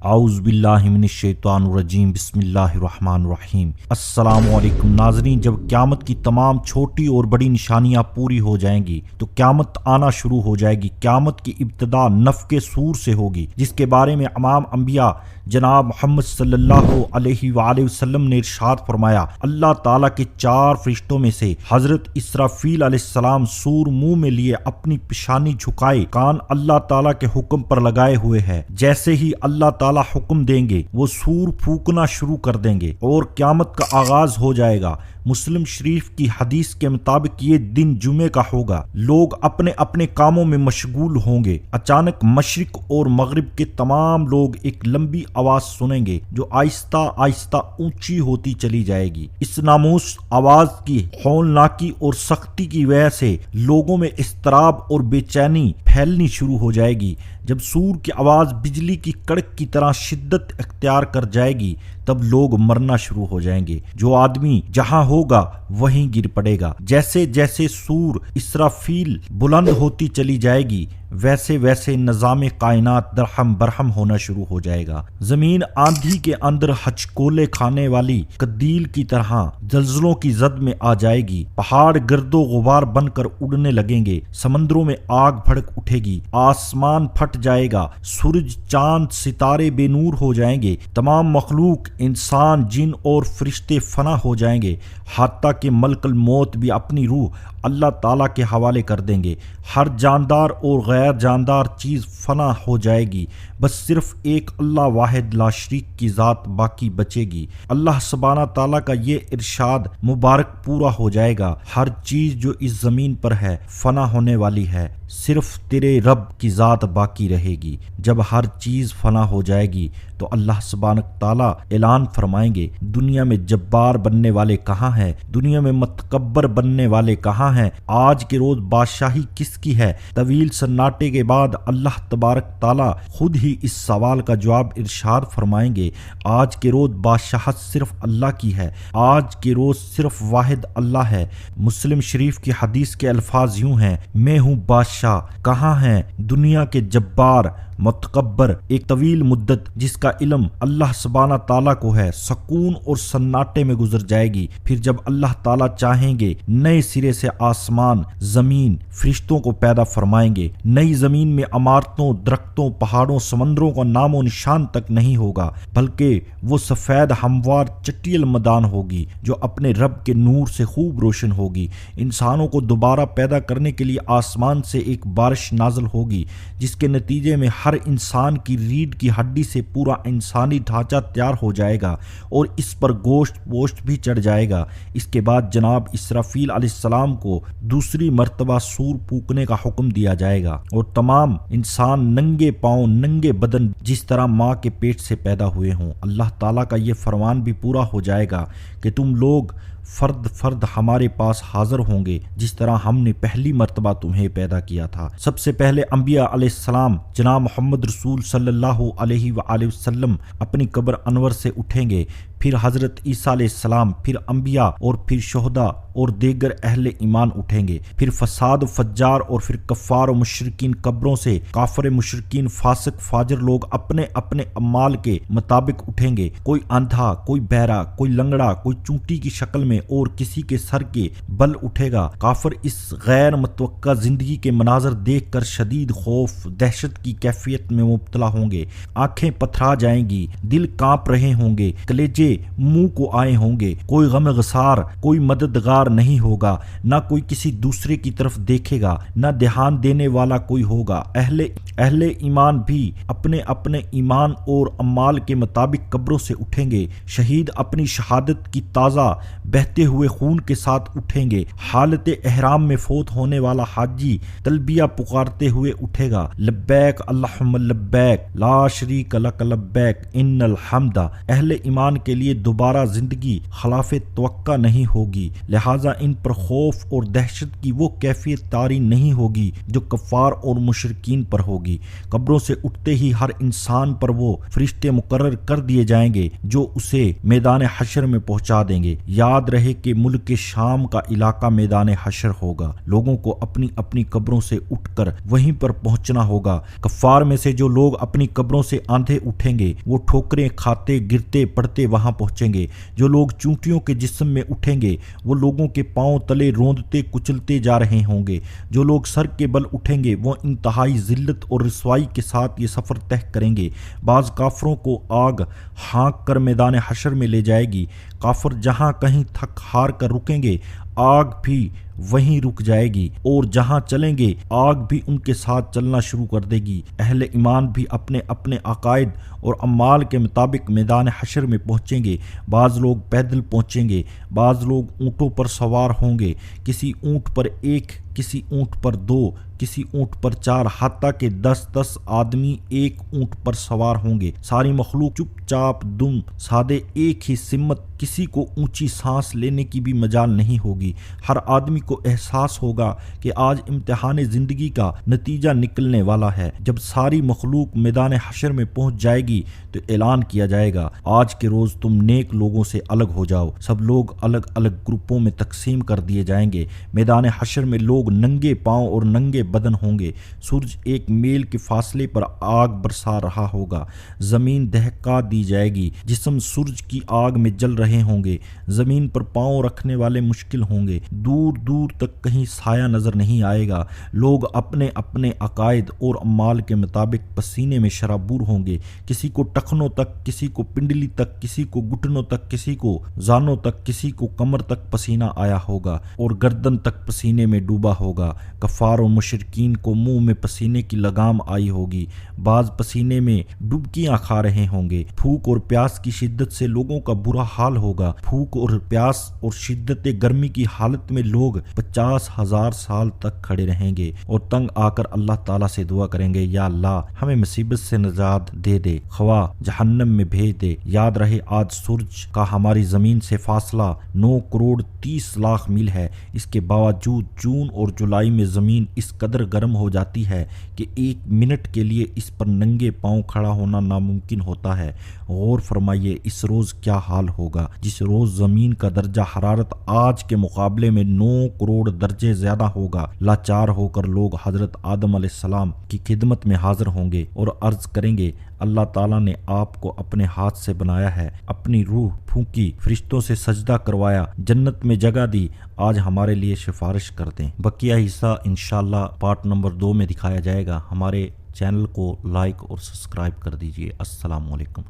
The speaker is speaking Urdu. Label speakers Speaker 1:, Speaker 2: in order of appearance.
Speaker 1: اعوذ باللہ من الشیطان الرجیم بسم اللہ الرحمن الرحیم۔ السلام علیکم ناظرین، جب قیامت کی تمام چھوٹی اور بڑی نشانیاں پوری ہو جائیں گی تو قیامت آنا شروع ہو جائے گی۔ قیامت کی ابتدا نفخ صور سے ہوگی، جس کے بارے میں امام انبیاء جناب محمد صلی اللہ علیہ وآلہ وسلم نے ارشاد فرمایا، اللہ تعالیٰ کے 4 فرشتوں میں سے حضرت اسرافیل علیہ السلام سور منہ میں لیے اپنی پیشانی جھکائے کان اللہ تعالیٰ کے حکم پر لگائے ہوئے ہے۔ جیسے ہی اللہ تعالیٰ حکم دیں گے وہ سور پھونکنا شروع کر دیں گے اور قیامت کا آغاز ہو جائے گا۔ مسلم شریف کی حدیث کے مطابق یہ دن جمعے کا ہوگا۔ لوگ اپنے اپنے کاموں میں مشغول ہوں گے۔ اچانک مشرق اور مغرب کے تمام لوگ ایک لمبی آواز سنیں گے جو آہستہ آہستہ اونچی ہوتی چلی جائے گی۔ اس ناموس آواز کی ہولناکی اور سختی کی وجہ سے لوگوں میں اضطراب اور بے چینی پھیلنی شروع ہو جائے گی۔ جب سور کی آواز بجلی کی کڑک کی طرح شدت اختیار کر جائے گی تب لوگ مرنا شروع ہو جائیں گے۔ جو آدمی جہاں ہوگا وہیں گر پڑے گا۔ جیسے جیسے سور اسرافیل بلند ہوتی چلی جائے گی ویسے ویسے نظام کائنات درہم برہم ہونا شروع ہو جائے گا۔ زمین آندھی کے اندر ہچکولے کھانے والی قدیل کی طرح زلزلوں کی زد میں آ جائے گی۔ پہاڑ گرد و غبار بن کر اڑنے لگیں گے۔ سمندروں میں آگ بھڑک اٹھے گی۔ آسمان پھٹ جائے گا۔ سورج چاند ستارے بے نور ہو جائیں گے۔ تمام مخلوق انسان جن اور فرشتے فنا ہو جائیں گے، حتیٰ کہ ملک الموت بھی اپنی روح اللہ تعالیٰ کے حوالے کر دیں گے۔ ہر جاندار اور غیر جاندار چیز فنا ہو جائے گی، بس صرف ایک اللہ واحد لا شریک کی ذات باقی بچے گی۔ اللہ سبحانہ تعالیٰ کا یہ ارشاد مبارک پورا ہو جائے گا، ہر چیز جو اس زمین پر ہے فنا ہونے والی ہے، صرف تیرے رب کی ذات باقی رہے گی۔ جب ہر چیز فنا ہو جائے گی تو اللہ سبحانہ تعالیٰ اعلان فرمائیں گے، دنیا میں جبار بننے والے کہاں ہیں؟ دنیا میں متکبر بننے والے کہاں ہیں؟ آج کے روز بادشاہی کس کی ہے؟ طویل سناٹے کے بعد اللہ تبارک تعالیٰ خود ہی اس سوال کا جواب ارشاد فرمائیں گے، آج کے روز بادشاہت صرف اللہ کی ہے، آج کے روز صرف واحد اللہ ہے۔ مسلم شریف کی حدیث کے الفاظ یوں ہیں، میں ہوں بادشاہ، کہاں ہیں دنیا کے جبار متکبر؟ ایک طویل مدت جس کا علم اللہ سبحانہ تعالیٰ کو ہے سکون اور سناٹے میں گزر جائے گی۔ پھر جب اللہ تعالیٰ چاہیں گے نئے سرے سے آسمان زمین فرشتوں کو پیدا فرمائیں گے۔ نئی زمین میں عمارتوں درختوں پہاڑوں سمندروں کا نام و نشان تک نہیں ہوگا، بلکہ وہ سفید ہموار چٹیل میدان ہوگی جو اپنے رب کے نور سے خوب روشن ہوگی۔ انسانوں کو دوبارہ پیدا کرنے کے لیے آسمان سے ایک بارش نازل ہوگی جس کے نتیجے میں ہر انسان کی ریڑھ کی ہڈی سے پورا انسانی ڈھانچہ تیار ہو جائے گا اور اس پر گوشت پوشت بھی چڑھ جائے گا۔ اس کے بعد جناب اسرافیل علیہ السلام کو دوسری مرتبہ سور پھونکنے کا حکم دیا جائے گا اور تمام انسان ننگے پاؤں ننگے بدن جس طرح ماں کے پیٹ سے پیدا ہوئے ہوں۔ اللہ تعالیٰ کا یہ فرمان بھی پورا ہو جائے گا کہ تم لوگ فرد فرد ہمارے پاس حاضر ہوں گے جس طرح ہم نے پہلی مرتبہ تمہیں پیدا کیا تھا۔ سب سے پہلے انبیاء علیہ السلام جناب محمد رسول صلی اللہ علیہ وآلہ وسلم اپنی قبر انور سے اٹھیں گے، پھر حضرت عیسیٰ علیہ السلام، پھر انبیاء اور پھر شہداء اور دیگر اہل ایمان اٹھیں گے، پھر فساد و فجار اور پھر کفار و مشرکین قبروں سے، کافر مشرکین فاسق فاجر لوگ اپنے اپنے اعمال کے مطابق اٹھیں گے۔ کوئی اندھا، کوئی بہرا، کوئی لنگڑا، کوئی چونٹی کی شکل میں اور کسی کے سر کے بل اٹھے گا۔ کافر اس غیر متوقع زندگی کے مناظر دیکھ کر شدید خوف دہشت کی کیفیت میں مبتلا ہوں گے، آنکھیں پتھرا جائیں گی، دل کانپ رہے ہوں گے، کلیجے منہ کو آئے ہوں گے۔ کوئی غم غسار، کوئی مددگار نہیں ہوگا، نہ کوئی کسی دوسرے کی طرف دیکھے گا، نہ دھیان دینے والا کوئی ہوگا۔ اہل ایمان بھی اپنے اپنے ایمان اور اعمال کے مطابق قبروں سے اٹھیں گے۔ شہید اپنی شہادت کی تازہ بہتے ہوئے خون کے ساتھ اٹھیں گے۔ حالت احرام میں فوت ہونے والا حاجی تلبیہ پکارتے ہوئے اٹھے گا، لبیک اللہم لبیک لا شریک لک لبیک ان الحمد۔ اہل ایمان کے لیے دوبارہ زندگی خلاف توقع نہیں ہوگی، لہٰذا ان پر خوف اور دہشت کی وہ کیفیت طاری نہیں ہوگی جو کفار اور مشرکین پر ہوگی۔ قبروں سے اٹھتے ہی ہر انسان پر وہ فرشتے مقرر کر دیے جائیں گے جو اسے میدان حشر میں پہنچا دیں گے۔ یاد رہے کہ ملک شام کا علاقہ میدان حشر ہوگا، لوگوں کو اپنی اپنی قبروں سے اٹھ کر وہیں پر پہنچنا ہوگا۔ کفار میں سے جو لوگ اپنی قبروں سے آندھے اٹھیں گے وہ ٹھوکریں کھاتے گرتے پڑتے وہاں پہنچیں گے۔ جو لوگ چونٹیوں کے جسم میں اٹھیں گے وہ لوگوں کے پاؤں تلے روندتے کچلتے جا رہے ہوں گے۔ جو لوگ سر کے بل اٹھیں گے وہ انتہائی ذلت اور رسوائی کے ساتھ یہ سفر طے کریں گے۔ بعض کافروں کو آگ ہانک کر میدان حشر میں لے جائے گی۔ کافر جہاں کہیں تھک ہار کر رکیں گے آگ بھی وہیں رک جائے گی، اور جہاں چلیں گے آگ بھی ان کے ساتھ چلنا شروع کر دے گی۔ اہل ایمان بھی اپنے اپنے عقائد اور اعمال کے مطابق میدان حشر میں پہنچیں گے۔ بعض لوگ پیدل پہنچیں گے، بعض لوگ اونٹوں پر سوار ہوں گے، کسی اونٹ پر ایک، کسی اونٹ پر دو، کسی اونٹ پر چار، حتیٰ کہ 10 آدمی ایک اونٹ پر سوار ہوں گے۔ ساری مخلوق چپ چاپ دم سادے ایک ہی سمت، کسی کو اونچی سانس لینے کی بھی مجال نہیں ہوگی۔ ہر آدمی کو احساس ہوگا کہ آج امتحان زندگی کا نتیجہ نکلنے والا ہے۔ جب ساری مخلوق میدان حشر میں پہنچ جائے گی تو اعلان کیا جائے گا، آج کے روز تم نیک لوگوں سے الگ ہو جاؤ۔ سب لوگ الگ الگ گروپوں میں تقسیم کر دیے جائیں گے۔ میدان حشر میں لوگ ننگے پاؤں اور ننگے بدن ہوں گے۔ سورج 1 میل کے فاصلے پر آگ برسا رہا ہوگا۔ زمین دہکا دی جائے گی، جسم سورج کی آگ میں جل رہے ہوں گے۔ زمین پر پاؤں رکھنے والے مشکل ہوں گے، دور دور تک کہیں سایہ نظر نہیں آئے گا۔ لوگ اپنے اپنے عقائد اور اعمال کے مطابق پسینے میں شرابور ہوں گے۔ کسی کو ٹخنوں تک، کسی کو پنڈلی تک، کسی کو گھٹنوں تک، کسی کو زانوں تک، کسی کو کمر تک پسینہ آیا ہوگا اور گردن تک پسینے میں ڈوبا ہوگا۔ کفار و مشرکین کو منہ میں پسینے کی لگام آئی ہوگی، بعض پسینے میں ڈبکیاں کھا رہے ہوں گے۔ بھوک اور پیاس کی شدت سے لوگوں کا برا حال ہوگا۔ بھوک اور پیاس اور شدت گرمی کی حالت میں لوگ 50,000 سال تک کھڑے رہیں گے اور تنگ آ کر اللہ تعالیٰ سے دعا کریں گے، یا اللہ ہمیں مصیبت سے نجات دے دے، خواہ جہنم میں بھیج دے۔ یاد رہے آج سورج کا ہماری زمین سے فاصلہ 9 کروڑ 30 لاکھ میل ہے۔ اس کے باوجود جون اور جولائی میں زمین اس قدر گرم ہو جاتی ہے کہ 1 منٹ کے لیے اس پر ننگے پاؤں کھڑا ہونا ناممکن ہوتا ہے۔ غور فرمائیے اس روز کیا حال ہوگا جس روز زمین کا درجہ حرارت آج کے مقابلے میں 9 کروڑ درجے زیادہ ہوگا۔ لاچار ہو کر لوگ حضرت آدم علیہ السلام کی خدمت میں حاضر ہوں گے اور عرض کریں گے، اللہ تعالیٰ نے آپ کو اپنے ہاتھ سے بنایا ہے، اپنی روح پھونکی، فرشتوں سے سجدہ کروایا، جنت میں جگہ دی، آج ہمارے لیے سفارش کر دیں۔ بقیہ حصہ انشاءاللہ پارٹ نمبر 2 میں دکھایا جائے گا۔ ہمارے چینل کو لائک اور سبسکرائب کر دیجیے۔ السلام علیکم۔